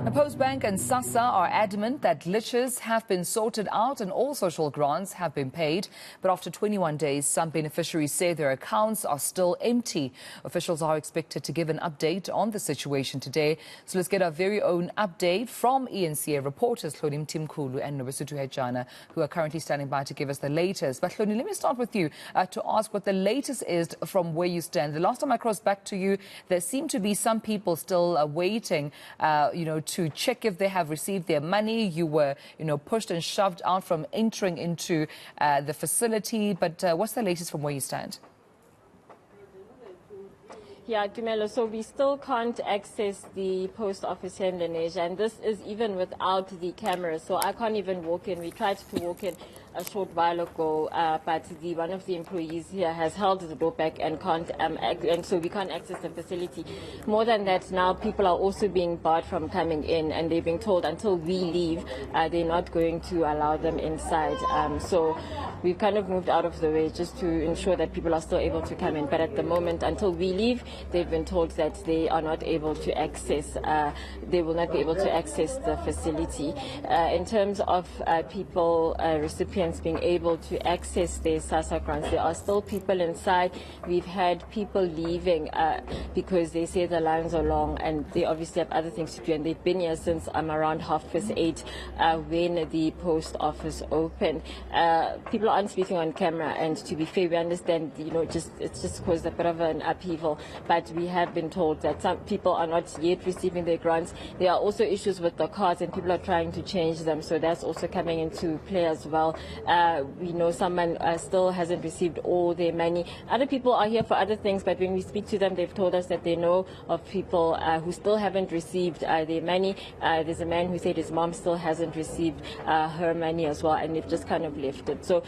Postbank and Sassa are adamant that glitches have been sorted out and all social grants have been paid. But after 21 days, some beneficiaries say their accounts are still empty. Officials are expected to give an update on the situation today. So let's get our very own update from ENCA reporters Hloni, Mtimkulu and Nobesuthu, Hejana, who are currently standing by to give us the latest. But Hloni, let me start with you to ask what the latest is from where you stand. The last time I crossed back to you, there seemed to be some people still waiting, to check if they have received their money. You were, pushed and shoved out from entering into the facility. But what's the latest from where you stand? Yeah, Tumelo, so we still can't access the post office here in Indonesia, and this is even without the cameras. So I can't even walk in. We tried to walk in a short while ago, but one of the employees here has held the door back and can't, and so we can't access the facility. More than that, now people are also being barred from coming in, and they're being told until we leave, they're not going to allow them inside. So we've kind of moved out of the way just to ensure that people are still able to come in. But at the moment, until we leave, they've been told that they are not able to access, they will not be able to access the facility. In terms of people, recipients being able to access their SASSA grants, there are still people inside. We've had people leaving because they say the lines are long and they obviously have other things to do, and they've been here since around 8:30 when the post office opened. People aren't speaking on camera, and to be fair, we understand, it's just caused a bit of an upheaval, but we have been told that some people are not yet receiving their grants. There are also issues with the cards, and people are trying to change them, so that's also coming into play as well. We know someone still hasn't received all their money. Other people are here for other things, but when we speak to them, they've told us that they know of people who still haven't received their money. There's a man who said his mom still hasn't received her money as well, and they've just kind of left it. So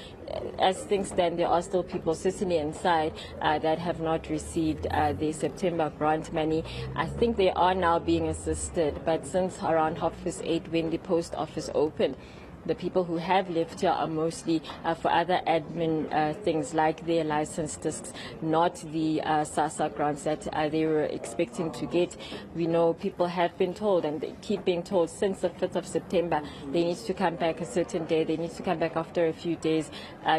as things stand, there are still people certainly inside that have not received their September grant money. I think they are now being assisted, but since around 8:30 when the post office opened, the people who have left here are mostly for other admin things like their license discs, not the SASSA grants that they were expecting to get. We know people have been told, and they keep being told since the 5th of September, they need to come back a certain day, they need to come back after a few days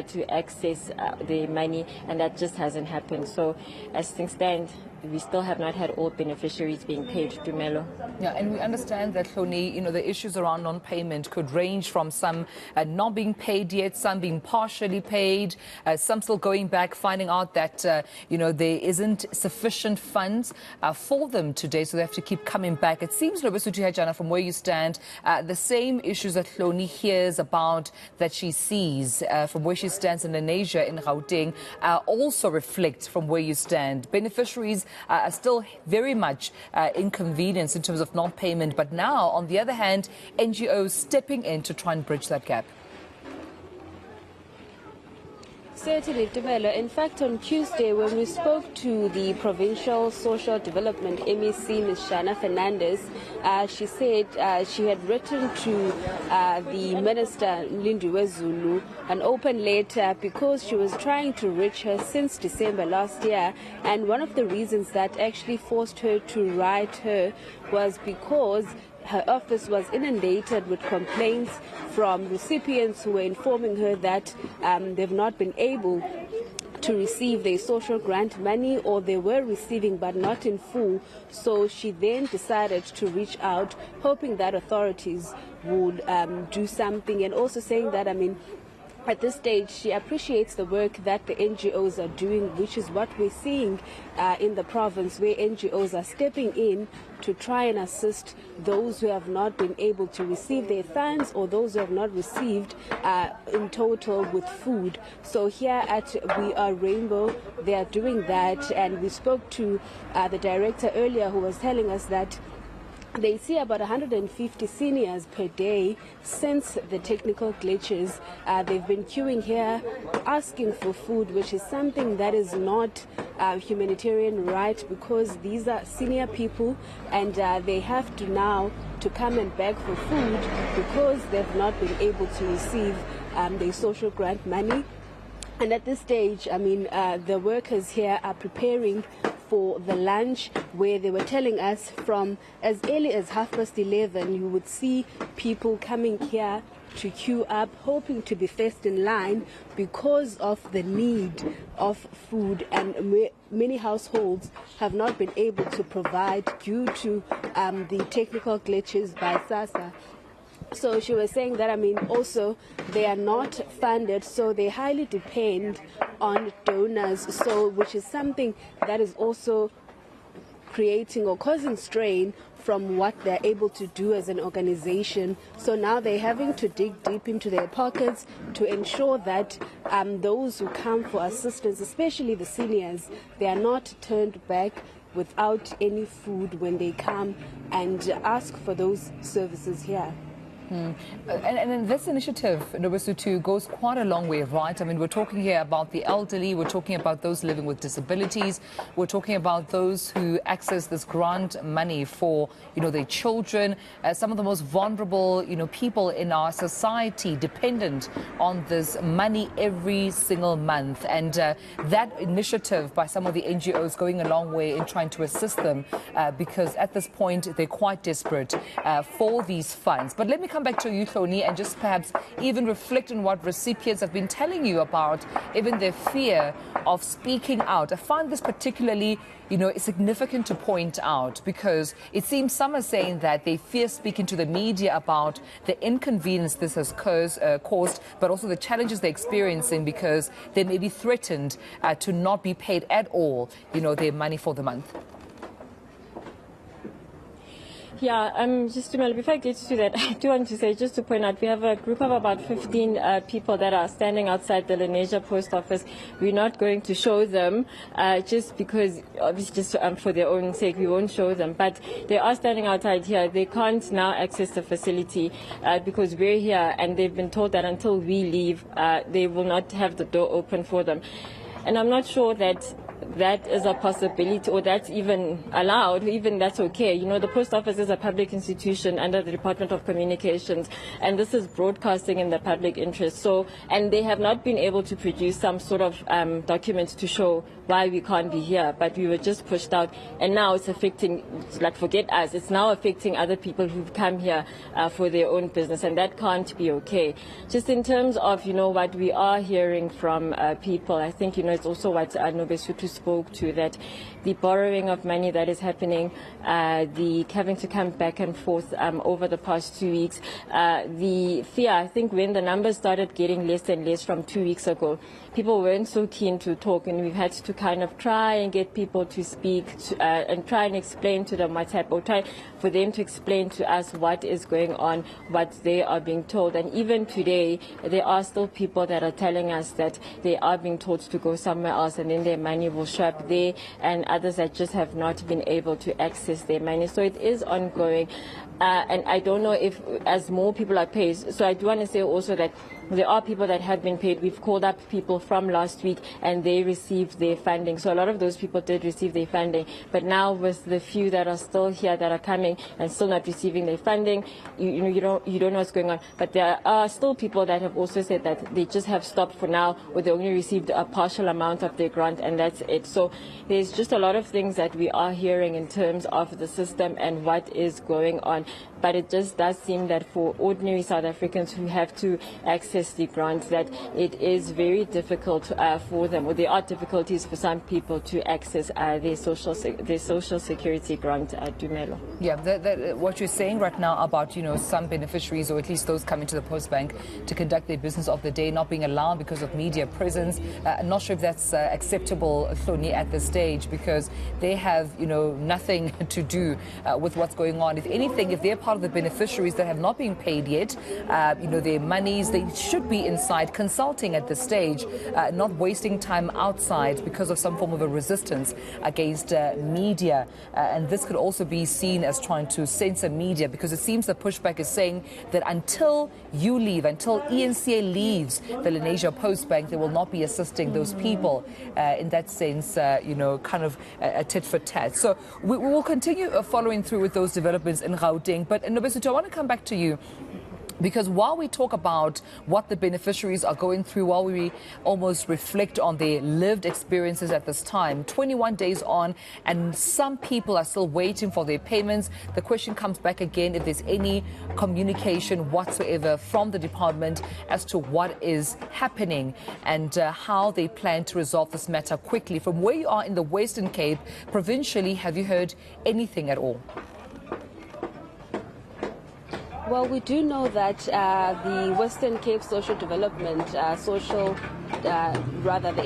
to access their money, and that just hasn't happened. So as things stand, we still have not had all beneficiaries being paid to Melo. Yeah, and we understand that, Hloni, the issues around non-payment could range from some not being paid yet, some being partially paid, some still going back, finding out that, there isn't sufficient funds for them today, so they have to keep coming back. It seems, Nobesuthu, Hejana, from where you stand, the same issues that Hloni hears about, that she sees from where she stands in Indonesia, in Gauteng, also reflect from where you stand. Beneficiaries are still very much inconvenienced in terms of non-payment, but now, on the other hand, NGOs stepping in to try and bridge that gap. Certainly, Tumelo. In fact, on Tuesday, when we spoke to the Provincial Social Development MEC, Ms. Shana Fernandez, she said she had written to the Minister, Nobesuthu, an open letter because she was trying to reach her since December last year. And one of the reasons that actually forced her to write her was because her office was inundated with complaints from recipients who were informing her that they've not been able to receive their social grant money, or they were receiving but not in full. So she then decided to reach out, hoping that authorities would do something, and also saying that, at this stage, she appreciates the work that the NGOs are doing, which is what we're seeing in the province, where NGOs are stepping in to try and assist those who have not been able to receive their funds, or those who have not received in total with food. So here at We Are Rainbow, they are doing that, and we spoke to the director earlier, who was telling us that they see about 150 seniors per day since the technical glitches. They've been queuing here asking for food, which is something that is not a humanitarian right, because these are senior people, and they have to now to come and beg for food because they've not been able to receive their social grant money. And at this stage, the workers here are preparing for the lunch, where they were telling us from as early as 11:30, you would see people coming here to queue up, hoping to be first in line because of the need of food, and many households have not been able to provide due to the technical glitches by Sassa. So she was saying that, also they are not funded, so they highly depend on donors, so which is something that is also creating or causing strain from what they're able to do as an organization. So now they're having to dig deep into their pockets to ensure that those who come for assistance, especially the seniors, they are not turned back without any food when they come and ask for those services here. And this initiative, Nobesuthu, goes quite a long way, right? We're talking here about the elderly, we're talking about those living with disabilities, we're talking about those who access this grant money for, their children, some of the most vulnerable, people in our society dependent on this money every single month. And that initiative by some of the NGOs going a long way in trying to assist them because at this point they're quite desperate for these funds. But let me come back to you, Hloni, and just perhaps even reflect on what recipients have been telling you about even their fear of speaking out. I find this particularly, significant to point out, because it seems some are saying that they fear speaking to the media about the inconvenience this has caused, but also the challenges they're experiencing because they may be threatened to not be paid at all, their money for the month. Yeah, just before I get to that, I do want to say, just to point out, we have a group of about 15 people that are standing outside the Lenasia post office. We're not going to show them just because, obviously, just for their own sake, we won't show them. But they are standing outside here. They can't now access the facility because we're here, and they've been told that until we leave, they will not have the door open for them. And I'm not sure that that is a possibility, or that's even allowed, even that's okay. The post office is a public institution under the Department of Communications, and this is broadcasting in the public interest. So, and they have not been able to produce some sort of document to show why we can't be here, but we were just pushed out, and now it's affecting, forget us, it's now affecting other people who've come here for their own business, and that can't be okay. Just in terms of, what we are hearing from people, I think, it's also what Nobesuthu spoke to, that the borrowing of money that is happening, the having to come back and forth over the past 2 weeks, the fear, I think when the numbers started getting less and less from 2 weeks ago, people weren't so keen to talk, and we've had to kind of try and get people to speak and try and explain to them what's happening, or try for them to explain to us what is going on, what they are being told. And even today, there are still people that are telling us that they are being told to go somewhere else, and then their money will show up there, and others that just have not been able to access their money. So it is ongoing. And I don't know if as more people are paid. So I do want to say also that there are people that have been paid. We've called up people from last week and they received their funding. So a lot of those people did receive their funding. But now with the few that are still here that are coming and still not receiving their funding, you don't know what's going on. But there are still people that have also said that they just have stopped for now, or they only received a partial amount of their grant, and that's it. So there's just a lot of things that we are hearing in terms of the system and what is going on. But it just does seem that for ordinary South Africans who have to access the grants, that it is very difficult for them, or there are difficulties for some people to access their social security grant. Dumelo. Yeah, what you're saying right now about some beneficiaries, or at least those coming to the Postbank to conduct their business of the day, not being allowed because of media presence. I'm not sure if that's acceptable, Hloni, at this stage, because they have nothing to do with what's going on. If anything, if they're part of the beneficiaries that have not been paid yet, their monies, they should be inside consulting at this stage, not wasting time outside because of some form of a resistance against media. And this could also be seen as trying to censor media, because it seems the pushback is saying that until you leave, until ENCA leaves the Lenasia Postbank, they will not be assisting those people in that sense, kind of a tit for tat. So we will continue following through with those developments in Gauteng. But Nobesuthu, I want to come back to you, Because while we talk about what the beneficiaries are going through, while we almost reflect on their lived experiences at this time, 21 days on, and some people are still waiting for their payments, the question comes back again if there's any communication whatsoever from the department as to what is happening and how they plan to resolve this matter quickly. From where you are in the Western Cape, provincially, have you heard anything at all? Well, we do know that the Western Cape Social Development, the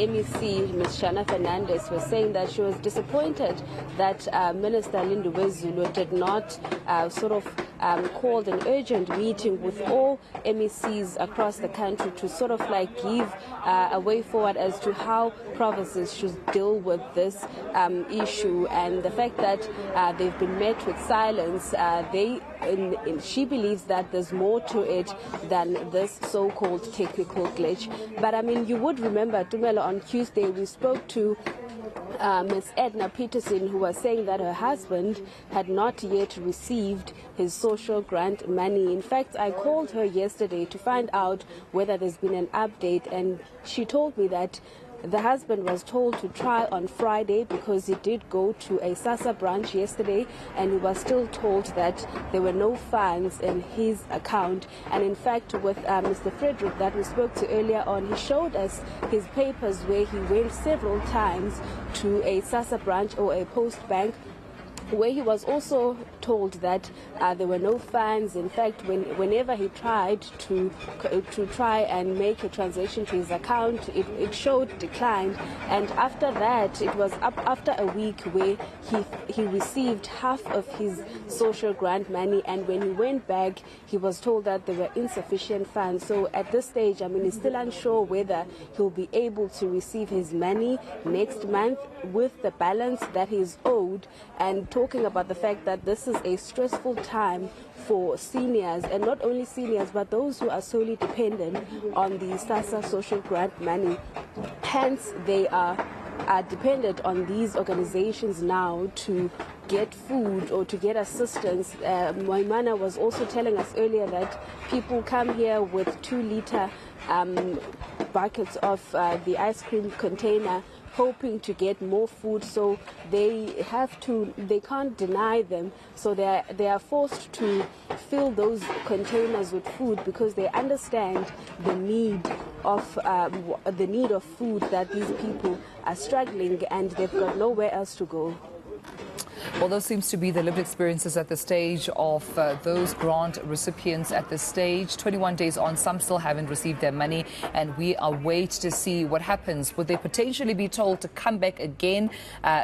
MEC, Ms. Hejana Fernandez, was saying that she was disappointed that Minister Nobesuthu did not called an urgent meeting with all MECs across the country to give a way forward as to how provinces should deal with this issue. And the fact that they've been met with silence, she believes that there's more to it than this so-called technical glitch. But I mean, you would remember, Tumelo, on Tuesday we spoke to Ms. Edna Peterson, who was saying that her husband had not yet received his social grant money. In fact, I called her yesterday to find out whether there's been an update, and she told me that the husband was told to try on Friday because he did go to a Sassa branch yesterday, and he was still told that there were no funds in his account. And in fact, with Mr. Frederick that we spoke to earlier on, he showed us his papers where he went several times to a Sassa branch or a Postbank, where he was also told that there were no funds. In fact, whenever he tried to try and make a transaction to his account, it showed declined. And after that, it was after a week where he received half of his social grant money, and when he went back, he was told that there were insufficient funds. So at this stage, I mean, he's still unsure whether he'll be able to receive his money next month with the balance that he's owed, and talking about the fact that this is a stressful time for seniors, and not only seniors but those who are solely dependent on the Sassa social grant money. Hence, they are dependent on these organizations now to get food or to get assistance. Moimana was also telling us earlier that people come here with 2-liter buckets of the ice cream container, hoping to get more food, so they can't deny them, so they are forced to fill those containers with food because they understand the need of food, that these people are struggling and they've got nowhere else to go. Well, those seems to be the lived experiences at the stage of those grant recipients at this stage. 21 days on, some still haven't received their money, and we await to see what happens. Would they potentially be told to come back again,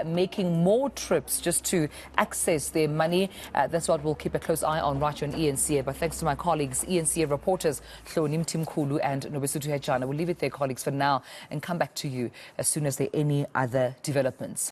making more trips just to access their money? That's what we'll keep a close eye on right here on ENCA. But thanks to my colleagues, ENCA reporters Hloni, Mtimkulu and Nobesuthu Hejana. We'll leave it there, colleagues, for now, and come back to you as soon as there are any other developments.